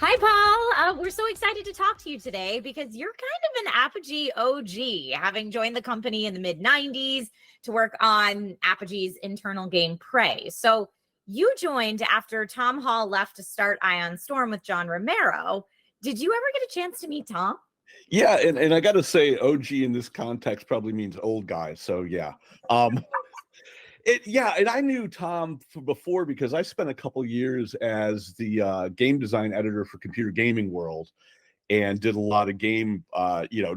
Hi, Paul. We're so excited to talk to you today because you're kind of an Apogee OG, having joined the company in the mid-90s to work on Apogee's internal game Prey. So you joined after Tom Hall left to start Ion Storm with John Romero. Did you ever get a chance to meet Tom? Yeah, and I got to say, OG in this context probably means old guy. So yeah, um, and I knew Tom before because I spent a couple years as the game design editor for Computer Gaming World, and did a lot of game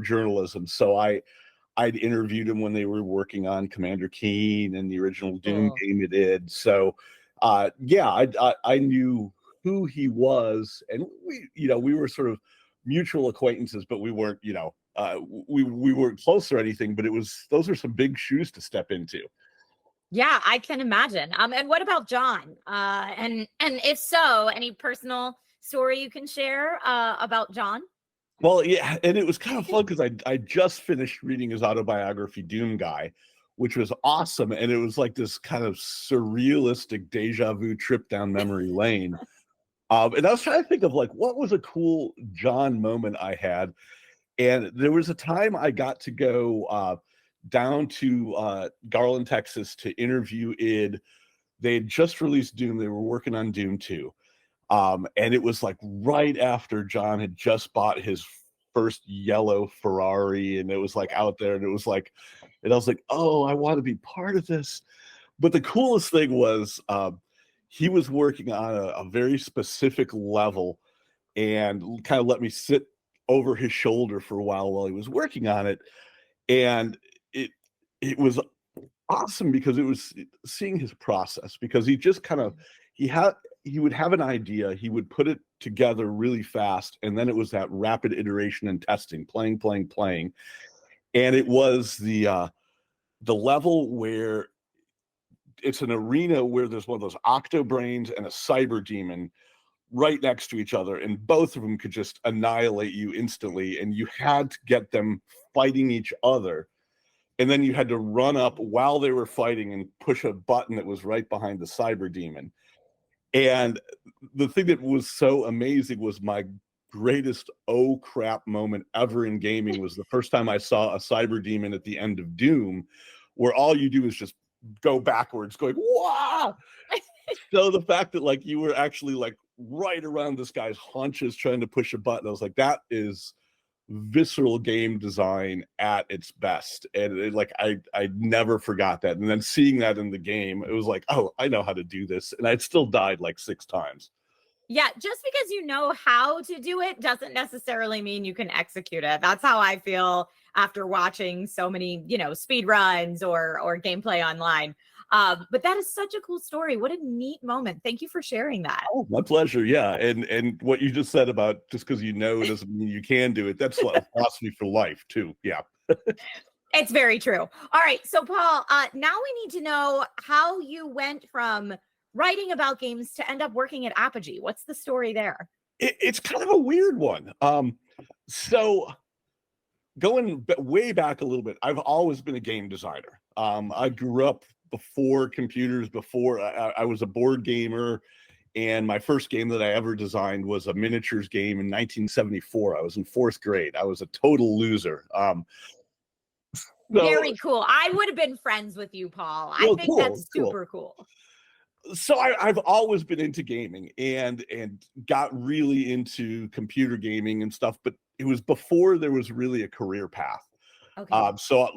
journalism. So I'd interviewed him when they were working on Commander Keen and the original Doom game it did. So I knew who he was, and we were sort of mutual acquaintances, but we weren't we weren't close or anything. But those are some big shoes to step into. Yeah, I can imagine. And what about John? And if so, any personal story you can share about John? Well, yeah, and it was kind of fun because I just finished reading his autobiography, Doom Guy, which was awesome, and it was like this kind of surrealistic deja vu trip down memory lane. And I was trying to think of like what was a cool John moment I had, and there was a time I got to go down to Garland, Texas, to interview id. They had just released Doom. They were working on Doom 2. And it was like right after John had just bought his first yellow Ferrari, and it was like out there, and I was like, oh, I want to be part of this. But the coolest thing was he was working on a very specific level and kind of let me sit over his shoulder for a while he was working on it. And it was awesome because it was seeing his process, because he just kind of he would have an idea, he would put it together really fast, and then it was that rapid iteration and testing, playing. And it was the level where it's an arena where there's one of those octo brains and a cyber demon right next to each other, and both of them could just annihilate you instantly, and you had to get them fighting each other. And then you had to run up while they were fighting and push a button that was right behind the cyber demon. And the thing that was so amazing was my greatest oh crap moment ever in gaming was the first time I saw a cyber demon at the end of Doom, where all you do is just go backwards going, wow. So the fact that like you were actually like right around this guy's haunches trying to push a button, I was like, that is visceral game design at its best. And I never forgot that. And then seeing that in the game, it was like, oh, I know how to do this. And I'd still died like 6 times. Yeah, just because you know how to do it doesn't necessarily mean you can execute it. That's how I feel after watching so many, speed runs or gameplay online. But that is such a cool story. What a neat moment. Thank you for sharing that. Oh, my pleasure. Yeah. And what you just said about just because you know doesn't mean you can do it. That's a philosophy for life too. Yeah. It's very true. All right. So Paul, now we need to know how you went from writing about games to end up working at Apogee. What's the story there? It's kind of a weird one. So going way back a little bit, I've always been a game designer. I grew up before computers, before I was a board gamer, and my first game that I ever designed was a miniatures game in 1974. I was in 4th grade. I was a total loser. Very cool. I would have been friends with you, Paul. I think that's super cool. So I've always been into gaming and got really into computer gaming and stuff, but it was before there was really a career path. Okay. So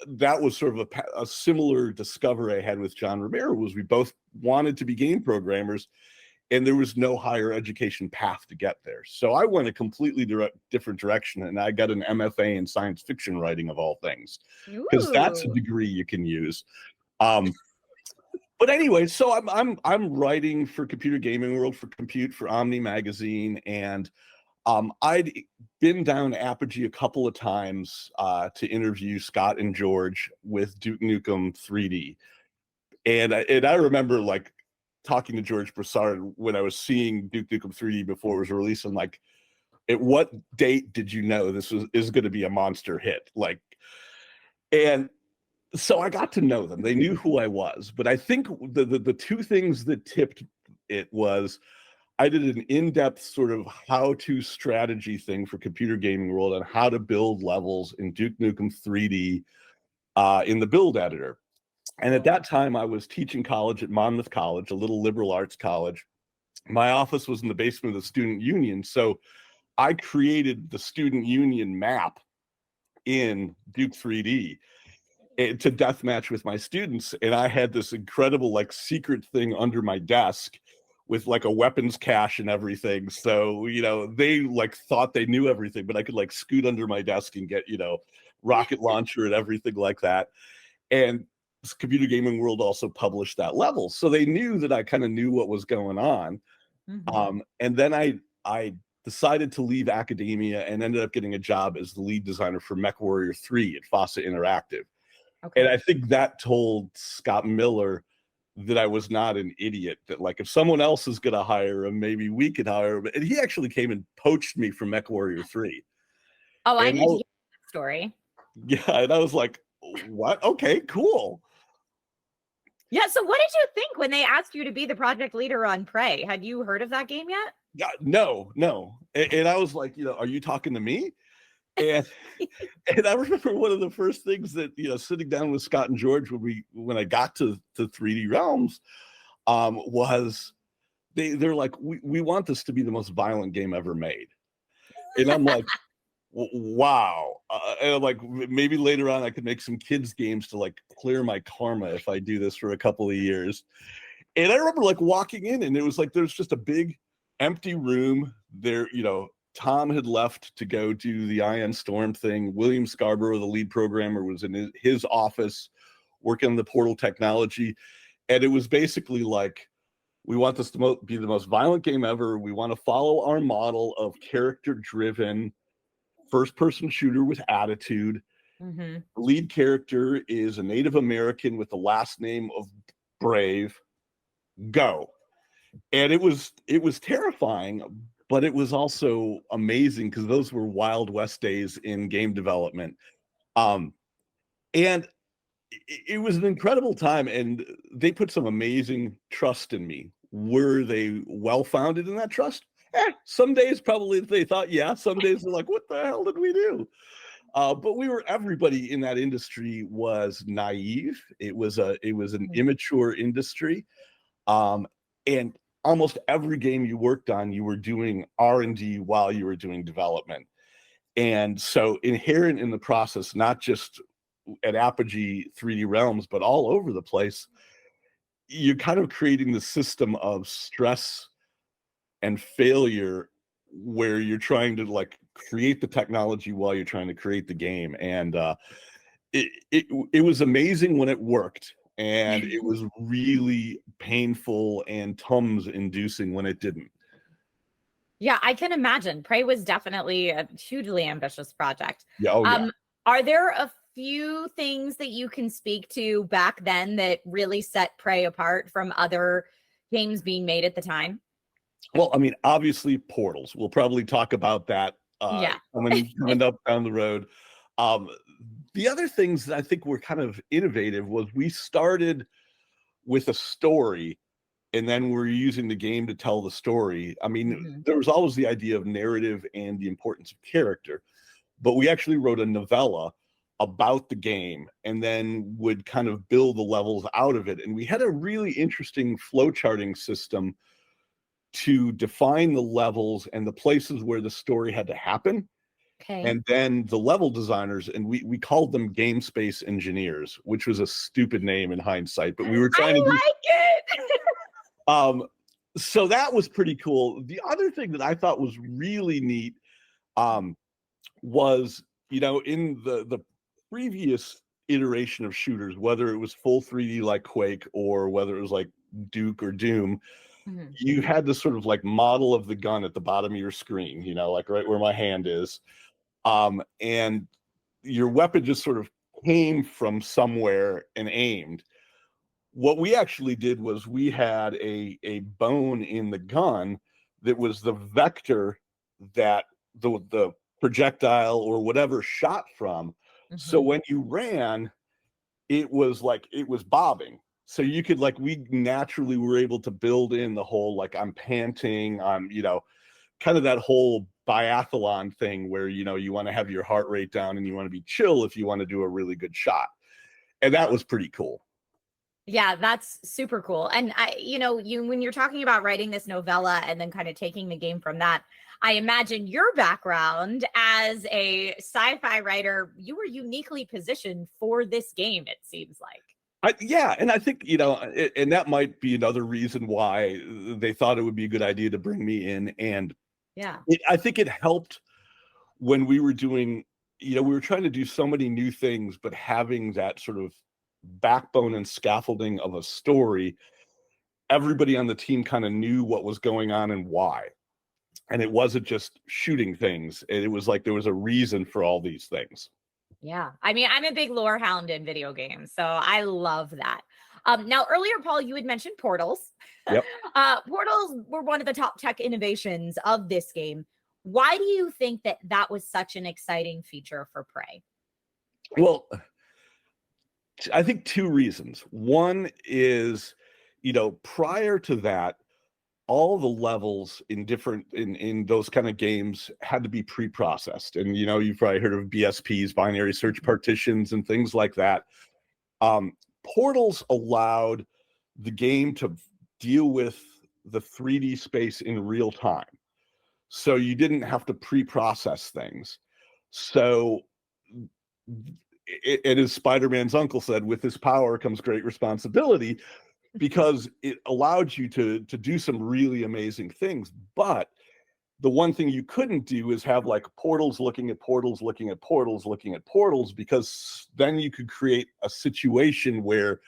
that was sort of a similar discovery I had with John Romero, was we both wanted to be game programmers, and there was no higher education path to get there. So I went a completely different direction, and I got an MFA in science fiction writing, of all things, because that's a degree you can use. But anyway, so I'm writing for Computer Gaming World, for Omni Magazine, and I'd been down Apogee a couple of times to interview Scott and George with Duke Nukem 3D, and I remember like talking to George Broussard when I was seeing Duke Nukem 3D before it was released. I'm like, at what date did you know this is going to be a monster hit? Like, and so I got to know them. They knew who I was, but I think the 2 things that tipped it was I did an in-depth sort of how-to strategy thing for Computer Gaming World on how to build levels in Duke Nukem 3D in the build editor. And at that time, I was teaching college at Monmouth College, a little liberal arts college. My office was in the basement of the student union. So I created the student union map in Duke 3D to deathmatch with my students. And I had this incredible like secret thing under my desk with like a weapons cache and everything. So, you know, they like thought they knew everything, but I could like scoot under my desk and get, you know, rocket launcher and everything like that. And Computer Gaming World also published that level. So they knew that I kind of knew what was going on. And then I decided to leave academia and ended up getting a job as the lead designer for MechWarrior 3 at FOSSA Interactive. Okay. And I think that told Scott Miller that I was not an idiot, that like if someone else is going to hire him, maybe we could hire him. And he actually came and poached me from MechWarrior 3. Oh, I need to hear that story. Yeah, and I was like, what? Okay, cool. Yeah, so what did you think when they asked you to be the project leader on Prey? Had you heard of that game yet? Yeah, no. And I was like, you know, are you talking to me? And I remember one of the first things that, you know, sitting down with Scott and George when I got to 3D Realms, was they're like, we want this to be the most violent game ever made. And I'm like, wow. And I'm like, maybe later on I could make some kids games to like clear my karma if I do this for a couple of years. And I remember like walking in and it was like, there's just a big empty room there. You know, Tom had left to go do the Ion Storm thing. William Scarborough, the lead programmer, was in his office working on the Portal technology. And it was basically like, we want this to be the most violent game ever. We want to follow our model of character-driven first-person shooter with attitude. The lead character is a Native American with the last name of Brave. Go. And it was terrifying, but it was also amazing because those were Wild West days in game development. And it was an incredible time, and they put some amazing trust in me. Were they well-founded in that trust? Some days probably they thought, yeah. Some days they're like, what the hell did we do? But everybody in that industry was naive. It was an immature industry. And almost every game you worked on, you were doing R&D while you were doing development. And so inherent in the process, not just at Apogee 3D Realms, but all over the place, you're kind of creating the system of stress and failure where you're trying to like create the technology while you're trying to create the game. And it was amazing when it worked. And it was really painful and Tums inducing when it didn't. Yeah, I can imagine. Prey was definitely a hugely ambitious project. Yeah. Yeah. Are there a few things that you can speak to back then that really set Prey apart from other games being made at the time? Well, I mean, obviously Portals. We'll probably talk about that coming up down the road. The other things that I think were kind of innovative was we started with a story and then we're using the game to tell the story. I mean, there was always the idea of narrative and the importance of character, but we actually wrote a novella about the game and then would kind of build the levels out of it. And we had a really interesting flowcharting system to define the levels and the places where the story had to happen. Okay. And then the level designers, and we called them game space engineers, which was a stupid name in hindsight, but we were trying to it. So that was pretty cool. The other thing that I thought was really neat was, you know, in the previous iteration of shooters, whether it was full 3D like Quake or whether it was like Duke or Doom, you had this sort of like model of the gun at the bottom of your screen, you know, like right where my hand is. And your weapon just sort of came from somewhere and aimed. What we actually did was we had a bone in the gun that was the vector that the projectile or whatever shot from. So when you ran, it was bobbing. So you could like, we naturally were able to build in the whole, like, I'm panting, I'm, you know, kind of that whole biathlon thing where, you know, you want to have your heart rate down and you want to be chill if you want to do a really good shot. And that was pretty cool. Yeah, that's super cool. And when you're talking about writing this novella and then kind of taking the game from that, I imagine your background as a sci-fi writer, you were uniquely positioned for this game, it seems like. Yeah, and I think, you know, and that might be another reason why they thought it would be a good idea to bring me in. And yeah, I think it helped when we were doing, you know, we were trying to do so many new things, but having that sort of backbone and scaffolding of a story, everybody on the team kind of knew what was going on and why. And it wasn't just shooting things. It was like there was a reason for all these things. Yeah. I mean, I'm a big lore hound in video games, so I love that. Now, earlier, Paul, you had mentioned portals. Yep. Portals were one of the top tech innovations of this game. Why do you think that that was such an exciting feature for Prey? Well, I think two reasons. One is, you know, prior to that, all the levels in different in those kind of games had to be pre-processed. And you know, you've probably heard of BSPs, binary search partitions, and things like that. Portals allowed the game to deal with the 3D space in real time. So you didn't have to pre-process things. So and as Spider-Man's uncle said, with his power comes great responsibility, because it allowed you to do some really amazing things. But the one thing you couldn't do is have like portals looking at portals, looking at portals, looking at portals, because then you could create a situation where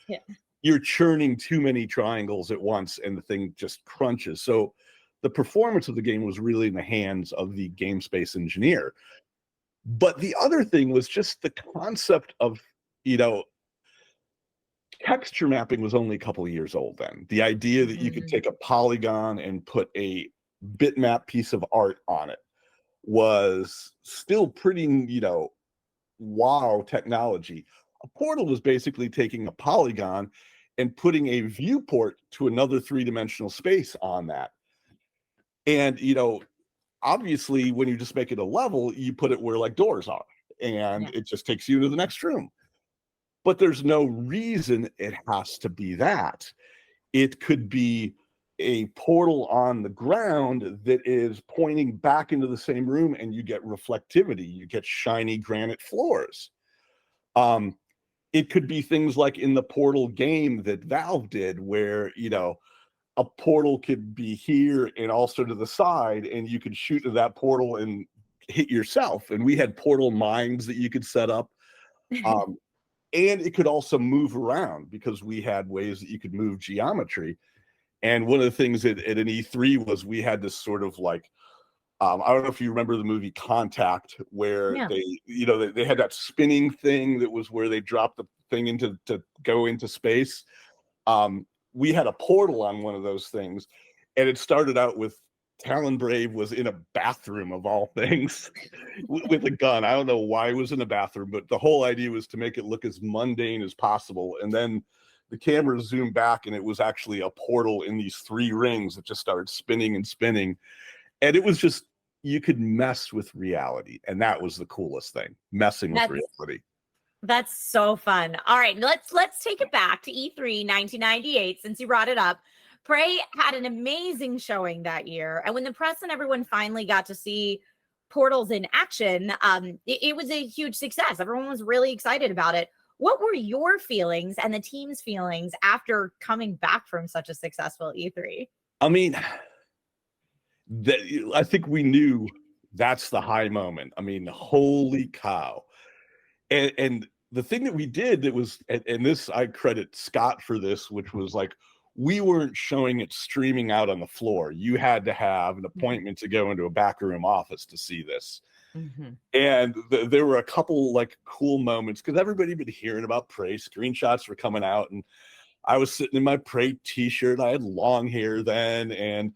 you're churning too many triangles at once and the thing just crunches. So the performance of the game was really in the hands of the game space engineer. But the other thing was just the concept of, you know, texture mapping was only a couple of years old then. The idea that you could take a polygon and put a bitmap piece of art on it was still pretty, you know, wow technology. A portal was basically taking a polygon and putting a viewport to another three-dimensional space on that. And, you know, obviously when you just make it a level, you put it where like doors are, and it just takes you to the next room. But there's no reason it has to be that. It could be a portal on the ground that is pointing back into the same room, and you get reflectivity, you get shiny granite floors. It could be things like in the Portal game that Valve did, where, you know, a portal could be here and also to the side, and you could shoot to that portal and hit yourself. And we had portal mines that you could set up. And it could also move around because we had ways that you could move geometry. And one of the things at an E3 was we had this sort of like, I don't know if you remember the movie Contact, where they, you know, they had that spinning thing that was where they dropped the thing to go into space. We had a portal on one of those things, and it started out with Talonbrave was in a bathroom of all things with a gun. I don't know why he was in a bathroom, but the whole idea was to make it look as mundane as possible. And then the camera zoomed back, and it was actually a portal in these three rings that just started spinning and spinning. And it was just, you could mess with reality. And that was the coolest thing, messing with reality. That's so fun. All right, let's take it back to E3 1998, since you brought it up. Prey had an amazing showing that year. And when the press and everyone finally got to see portals in action, it was a huge success. Everyone was really excited about it. What were your feelings and the team's feelings after coming back from such a successful E3? I mean, I think we knew that's the high moment. I mean, holy cow. And the thing that we did that was, and this, I credit Scott for this, which was like, we weren't showing it streaming out on the floor. You had to have an appointment to go into a backroom office to see this. And there were a couple like cool moments because everybody had been hearing about Prey. Screenshots were coming out, and I was sitting in my Prey t-shirt. I had long hair then, and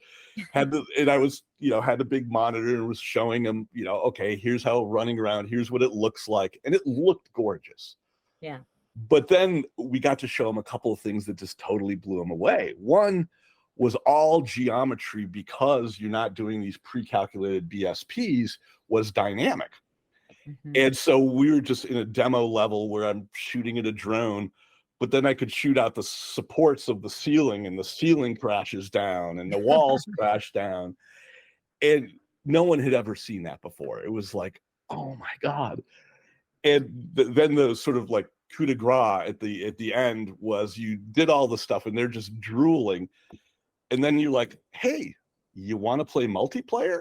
I was, you know, had a big monitor and was showing them, you know, okay, here's how running around, here's what it looks like. And it looked gorgeous. Yeah. But then we got to show them a couple of things that just totally blew them away. One was all geometry, because you're not doing these pre-calculated BSPs, was dynamic. And so we were just in a demo level where I'm shooting at a drone, but then I could shoot out the supports of the ceiling, and the ceiling crashes down and the walls crash down. And no one had ever seen that before. It was like, oh my God. And then the sort of like coup de grace at the end was, you did all the stuff and they're just drooling. And then you're like, hey, you want to play multiplayer?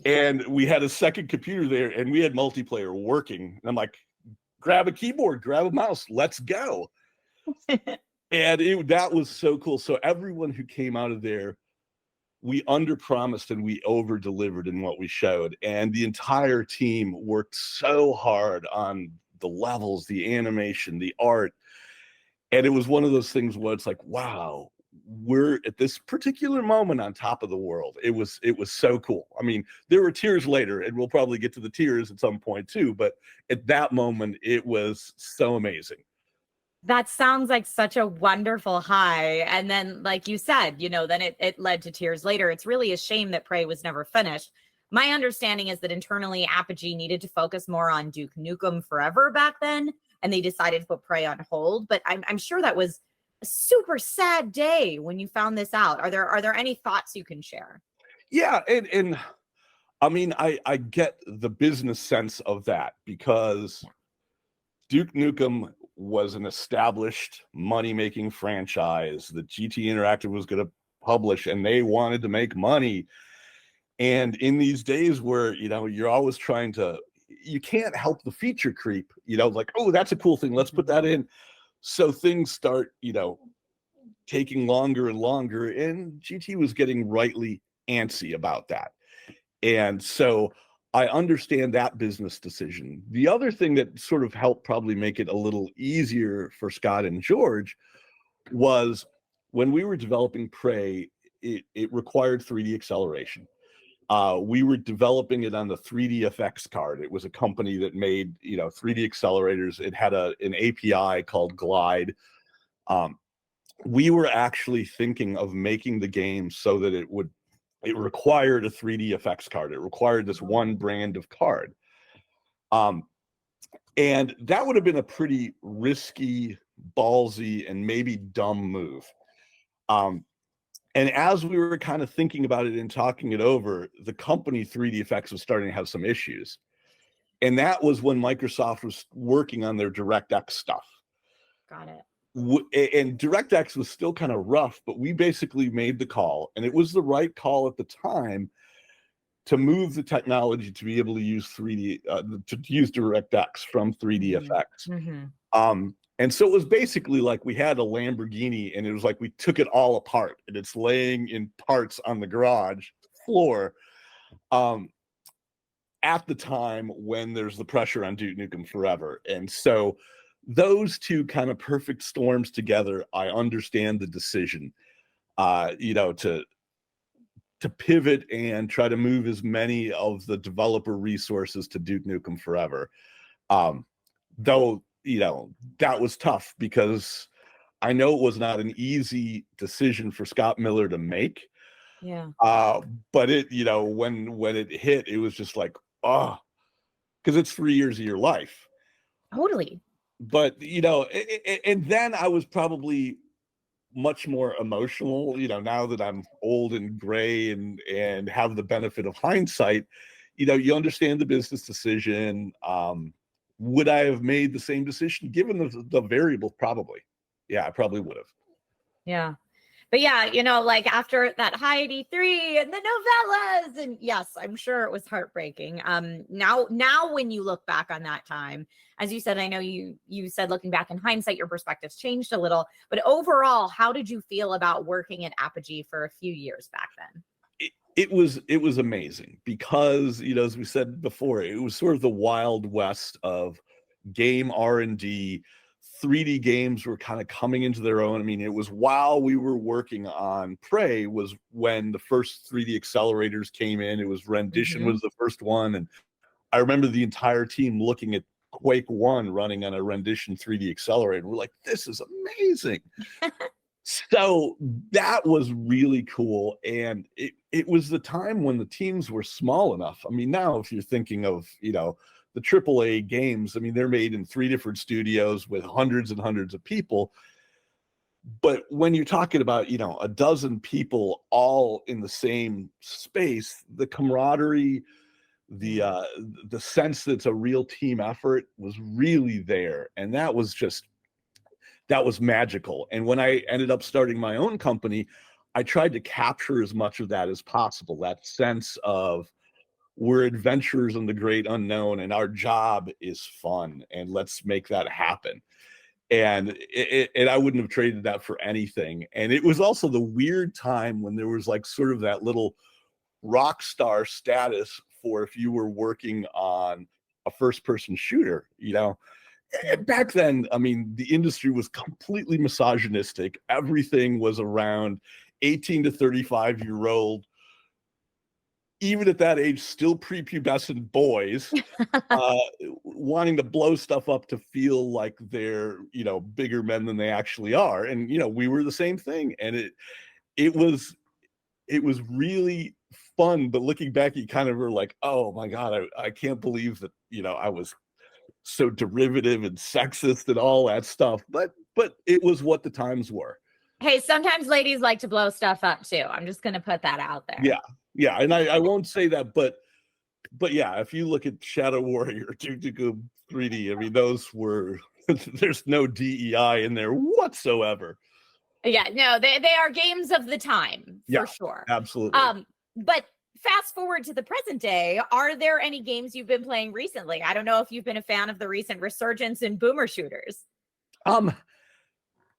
And we had a second computer there and we had multiplayer working. And I'm like, grab a keyboard, grab a mouse, let's go. And that was so cool. So everyone who came out of there, we under-promised and we over-delivered in what we showed. And the entire team worked so hard on the levels, the animation, the art. And it was one of those things where it's like, wow, we're at this particular moment on top of the world. It was so cool. I mean, there were tears later, and we'll probably get to the tears at some point too, but at that moment, it was so amazing. That sounds like such a wonderful high. And then, like you said, then it led to tears later. It's really a shame that Prey was never finished. My understanding is that internally, Apogee needed to focus more on Duke Nukem Forever back then, and they decided to put Prey on hold. But I'm sure that was a super sad day when you found this out. Are there any thoughts you can share? Yeah, and I mean, I get the business sense of that, because Duke Nukem was an established money-making franchise that GT Interactive was going to publish, and they wanted to make money. And in these days where, you're always trying to, you can't help the feature creep, like, oh, that's a cool thing, let's put that in. So things start, taking longer and longer, and GT was getting rightly antsy about that. And so I understand that business decision. The other thing that sort of helped probably make it a little easier for Scott and George was, when we were developing Prey, it required 3D acceleration. We were developing it on the 3DFX card. It was a company that made 3D accelerators. It had an API called Glide. We were actually thinking of making the game so that it required a 3DFX card. It required this one brand of card. And that would have been a pretty risky, ballsy, and maybe dumb move. And as we were kind of thinking about it and talking it over, the company 3DFX was starting to have some issues. And that was when Microsoft was working on their DirectX stuff. Got it. And DirectX was still kind of rough, but we basically made the call, and it was the right call at the time, to move the technology to be able to use 3D, to use DirectX from 3DFX. And so it was basically like we had a Lamborghini, and it was like we took it all apart, and it's laying in parts on the garage floor at the time when there's the pressure on Duke Nukem Forever. And so those two kind of perfect storms together, I understand the decision, to pivot and try to move as many of the developer resources to Duke Nukem Forever. Though, that was tough, because I know it was not an easy decision for Scott Miller to make. Yeah. But it, when it hit, it was just like, oh, because it's 3 years of your life. Totally. But, and then I was probably much more emotional, now that I'm old and gray and have the benefit of hindsight, you understand the business decision. Would I have made the same decision given the variables? Probably. Yeah, I probably would have. Yeah. But yeah, like after that high 83 and the novellas, and yes, I'm sure it was heartbreaking. Now when you look back on that time, as you said, I know you said looking back in hindsight, your perspectives changed a little, but overall, how did you feel about working at Apogee for a few years back then? It was amazing, because, as we said before, it was sort of the Wild West of game R&D. 3D games were kind of coming into their own. I mean, it was while we were working on Prey was when the first 3D accelerators came in. It was Rendition was the first one. And I remember the entire team looking at Quake 1 running on a Rendition 3D accelerator. We're like, this is amazing. So that was really cool. And it was the time when the teams were small enough. I mean, now if you're thinking of, the AAA games, I mean, they're made in 3 different studios with hundreds and hundreds of people. But when you're talking about, a dozen people all in the same space, the camaraderie, the sense that it's a real team effort was really there. And that was magical. And when I ended up starting my own company, I tried to capture as much of that as possible, that sense of we're adventurers in the great unknown and our job is fun and let's make that happen. And I wouldn't have traded that for anything. And it was also the weird time when there was like sort of that little rock star status for if you were working on a first person shooter, And back then, I mean, the industry was completely misogynistic. Everything was around 18 to 35-year-old, even at that age, still prepubescent boys wanting to blow stuff up to feel like they're, bigger men than they actually are. And, we were the same thing. And it was really fun. But looking back, you kind of were like, oh my God, I can't believe that, I was so derivative and sexist and all that stuff. But it was what the times were. Hey, sometimes ladies like to blow stuff up too. I'm just going to put that out there. Yeah. And I won't say that, but yeah, if you look at Shadow Warrior, Duke Nukem 3D, I mean, those were, there's no DEI in there whatsoever. Yeah, no, they are games of the time for sure. Absolutely. But fast forward to the present day, are there any games you've been playing recently? I don't know if you've been a fan of the recent resurgence in boomer shooters.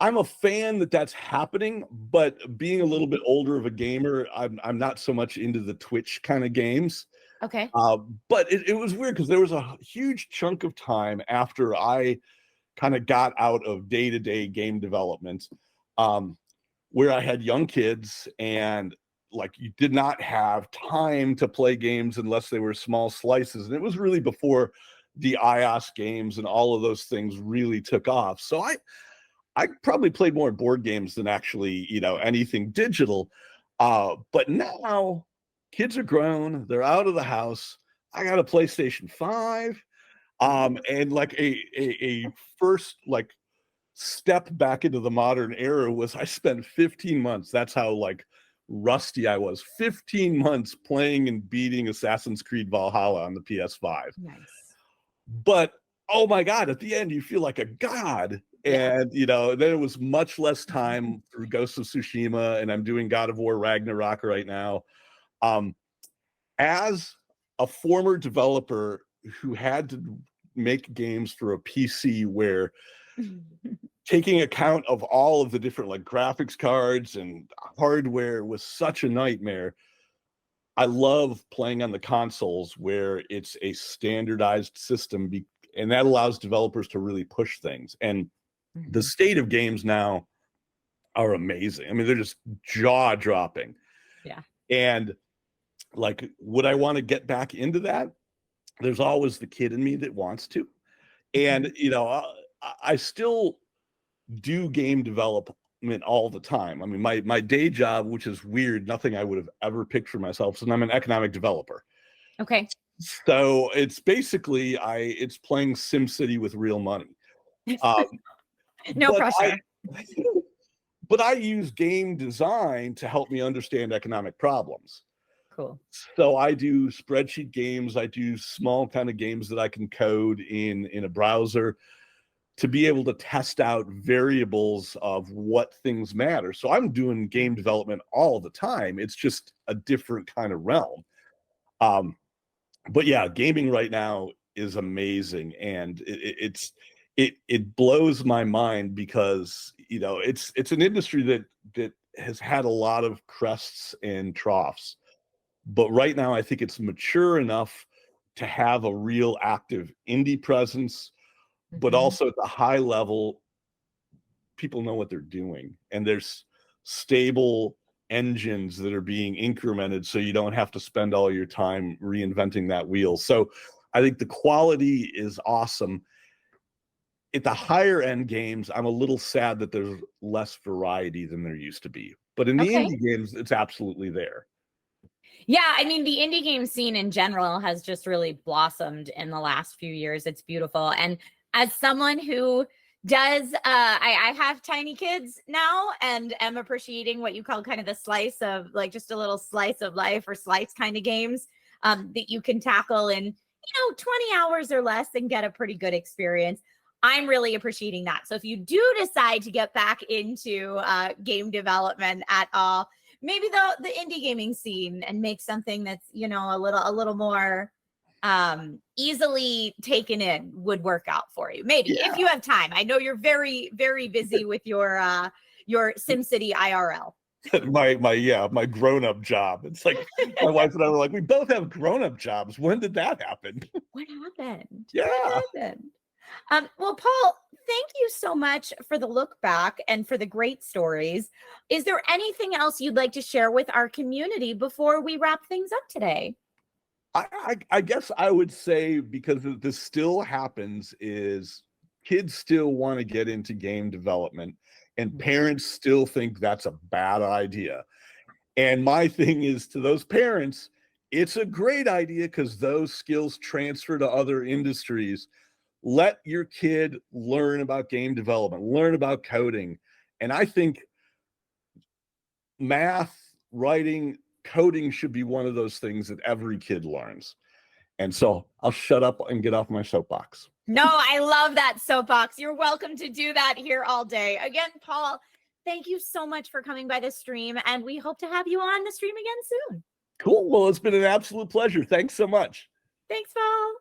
I'm a fan that's happening, but being a little bit older of a gamer, I'm not so much into the Twitch kind of games. Okay. But it was weird because there was a huge chunk of time after I kind of got out of day-to-day game development, where I had young kids and like you did not have time to play games unless they were small slices. And it was really before the iOS games and all of those things really took off. So I probably played more board games than actually, anything digital. But now kids are grown, they're out of the house. I got a PlayStation 5. And like a first like step back into the modern era was I spent 15 months. That's how like rusty I was. 15 months playing and beating Assassin's Creed Valhalla on the PS5. Nice. But oh my God, at the end you feel like a god. And then it was much less time through Ghost of Tsushima, and I'm doing God of War Ragnarok right now. As a former developer who had to make games for a PC where taking account of all of the different like graphics cards and hardware was such a nightmare, I love playing on the consoles where it's a standardized system, and that allows developers to really push things. And the state of games now are amazing. I mean, they're just jaw-dropping. Yeah. And like, would I want to get back into that? There's always the kid in me that wants to. And, I still do game development all the time. I mean, my day job, which is weird, nothing I would have ever picked for myself. So I'm an economic developer. Okay. So it's basically, it's playing SimCity with real money. No pressure. But I use game design to help me understand economic problems. Cool. So I do spreadsheet games. I do small kind of games that I can code in a browser to be able to test out variables of what things matter. So I'm doing game development all the time. It's just a different kind of realm. But yeah, gaming right now is amazing, and it blows my mind because it's an industry that has had a lot of crests and troughs, but right now I think it's mature enough to have a real active indie presence, but also at the high level people know what they're doing, and there's stable engines that are being incremented so you don't have to spend all your time reinventing that wheel. So I think the quality is awesome. At the higher end games, I'm a little sad that there's less variety than there used to be. But in the Okay. indie games, it's absolutely there. Yeah, I mean, the indie game scene in general has just really blossomed in the last few years. It's beautiful. And as someone who does, I have tiny kids now and am appreciating what you call kind of the slice of like just a little slice of life or slice kind of games that you can tackle in, 20 hours or less and get a pretty good experience. I'm really appreciating that. So if you do decide to get back into game development at all, maybe the indie gaming scene and make something that's, a little more easily taken in would work out for you. Maybe if you have time. I know you're very, very busy with your SimCity IRL. my grown-up job. It's like my wife and I were like, we both have grown-up jobs. When did that happen? What happened? Yeah. What happened? Well, Paul, thank you so much for the look back and for the great stories. Is there anything else you'd like to share with our community before we wrap things up today? I guess I would say, because this still happens, is kids still want to get into game development and parents still think that's a bad idea. And my thing is, to those parents, it's a great idea because those skills transfer to other industries. Let your kid learn about game development, learn about coding. And I think math, writing, coding should be one of those things that every kid learns. And so I'll shut up and get off my soapbox. No, I love that soapbox. You're welcome to do that here all day. Again, Paul, thank you so much for coming by the stream, and we hope to have you on the stream again soon. Cool. Well, it's been an absolute pleasure. Thanks so much. Thanks, Paul.